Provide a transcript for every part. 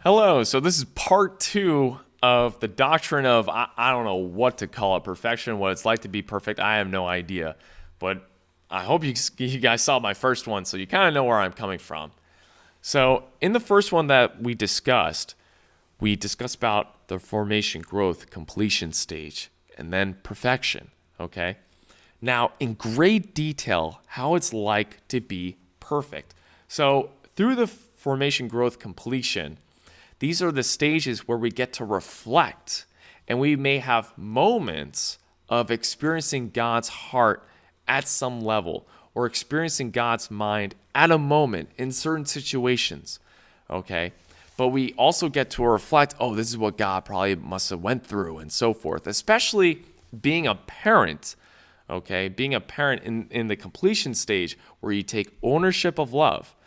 Hello. So this is part two of the doctrine of I don't know what to call it, perfection, what it's like to be perfect. I have no idea, but I hope you guys saw my first one, so you kind of know where I'm coming from. So in the first one that we discussed about the formation, growth, completion stage, and then perfection. Okay. Now in great detail, how it's like to be perfect. So through the formation, growth, completion. These are the stages where we get to reflect, and we may have moments of experiencing God's heart at some level or experiencing God's mind at a moment in certain situations. Okay? But we also get to reflect, oh, this is what God probably must have went through and so forth, especially being a parent. Okay? Being a parent in the completion stage where you take ownership of love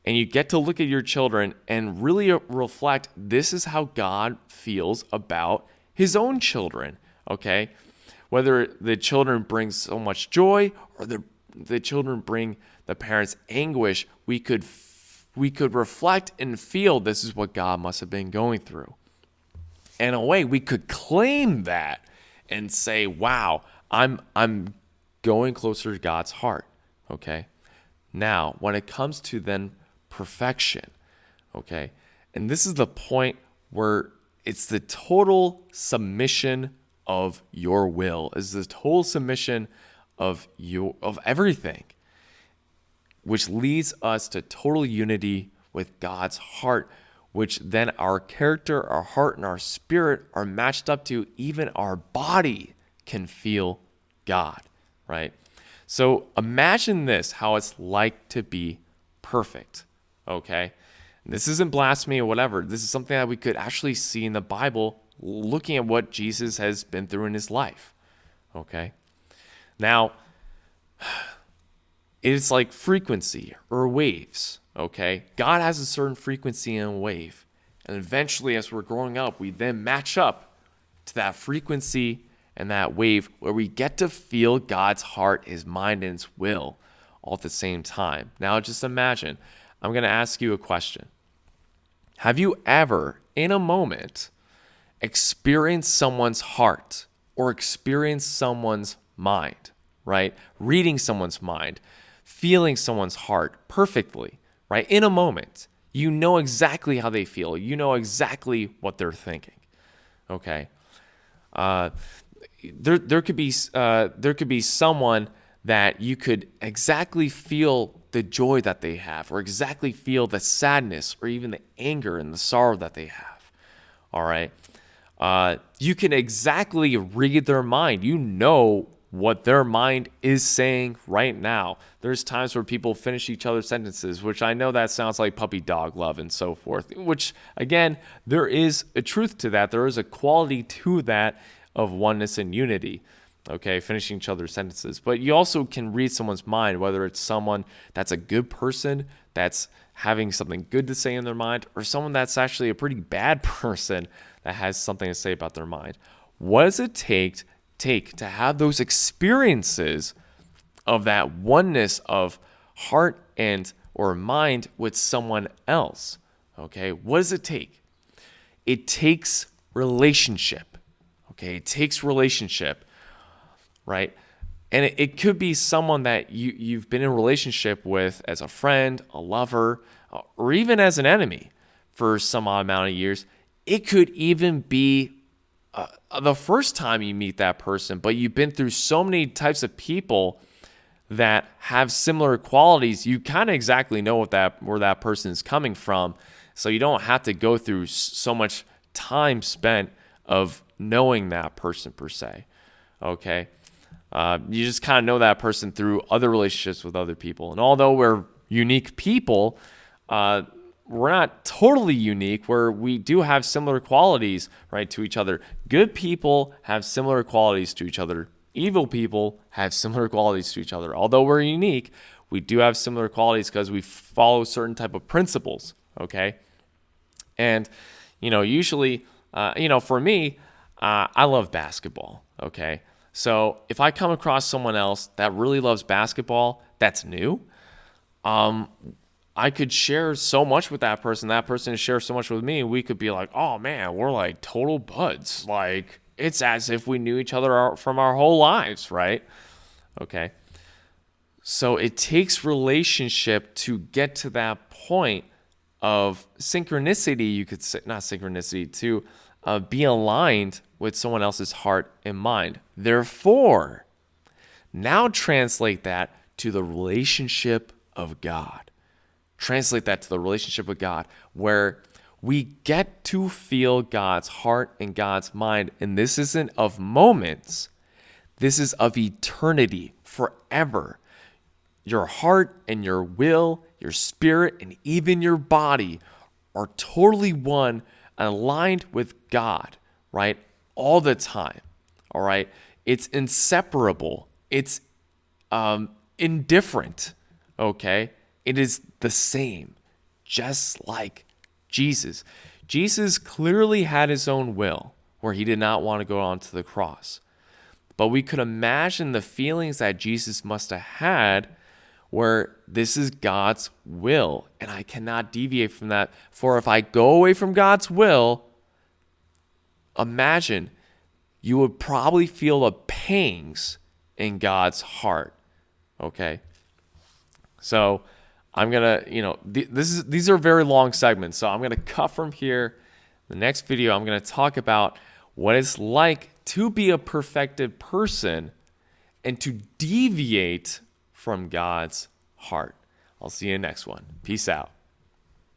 and you get to look at your children and really reflect, this is how God feels about his own children, okay? Whether the children bring so much joy or the children bring the parents anguish, we could reflect and feel this is what God must have been going through. In a way, we could claim that and say, wow, I'm going closer to God's heart, okay? Now, when it comes to then perfection, okay? And this is the point where it's the total submission of your will, is the total submission of everything, which leads us to total unity with God's heart, which then our character, our heart, and our spirit are matched up to. Even our body can feel God, right? So imagine this, how it's like to be perfect. Okay? This isn't blasphemy or whatever. This is something that we could actually see in the Bible, looking at what Jesus has been through in his life. Okay? Now, it's like frequency or waves. Okay? God has a certain frequency and a wave. And eventually, as we're growing up, we then match up to that frequency and that wave where we get to feel God's heart, his mind, and his will all at the same time. Now, just imagine. I'm going to ask you a question. Have you ever, in a moment, experienced someone's heart or experienced someone's mind, right? Reading someone's mind, feeling someone's heart perfectly, right? In a moment, you know exactly how they feel. You know exactly what they're thinking, okay? There could be someone that you could exactly feel the joy that they have, or exactly feel the sadness, or even the anger and the sorrow that they have. All right. You can exactly read their mind. You know what their mind is saying right now. There's times where people finish each other's sentences, which I know that sounds like puppy dog love and so forth, which again, there is a truth to that. There is a quality to that of oneness and unity. Okay, finishing each other's sentences. But you also can read someone's mind, whether it's someone that's a good person, that's having something good to say in their mind, or someone that's actually a pretty bad person that has something to say about their mind. What does it take to have those experiences of that oneness of heart and or mind with someone else? Okay, what does it take? It takes relationship. Okay, it takes relationship. Right? And it could be someone that you've been in a relationship with as a friend, a lover, or even as an enemy for some odd amount of years. It could even be the first time you meet that person, but you've been through so many types of people that have similar qualities. You kind of exactly know where that person is coming from. So you don't have to go through so much time spent of knowing that person per se. Okay? You just kind of know that person through other relationships with other people. And although we're unique people, we're not totally unique, where we do have similar qualities, right, to each other. Good people have similar qualities to each other. Evil people have similar qualities to each other. Although we're unique, we do have similar qualities because we follow certain type of principles, okay? And, usually, for me, I love basketball, okay? So if I come across someone else that really loves basketball, that's new, I could share so much with that person shares so much with me, we could be like, oh man, we're like total buds. Like, it's as if we knew each other from our whole lives, right? Okay. So it takes relationship to get to that point of synchronicity, you could say, not synchronicity, to be aligned with someone else's heart and mind. Therefore, now translate that to the relationship of God. Translate that to the relationship with God, where we get to feel God's heart and God's mind. And this isn't of moments, this is of eternity, forever. Your heart and your will, your spirit, and even your body are totally one, aligned with God, right? All the time, all right? It's inseparable. It's indifferent, okay? It is the same, just like Jesus. Jesus clearly had his own will, where he did not want to go onto the cross. But we could imagine the feelings that Jesus must have had, where this is God's will, and I cannot deviate from that. For if I go away from God's will, imagine you would probably feel the pangs in God's heart. Okay? So I'm going to, these are very long segments, so I'm going to cut from here. The next video, I'm going to talk about what it's like to be a perfected person and to deviate from God's heart. I'll see you in the next one. Peace out.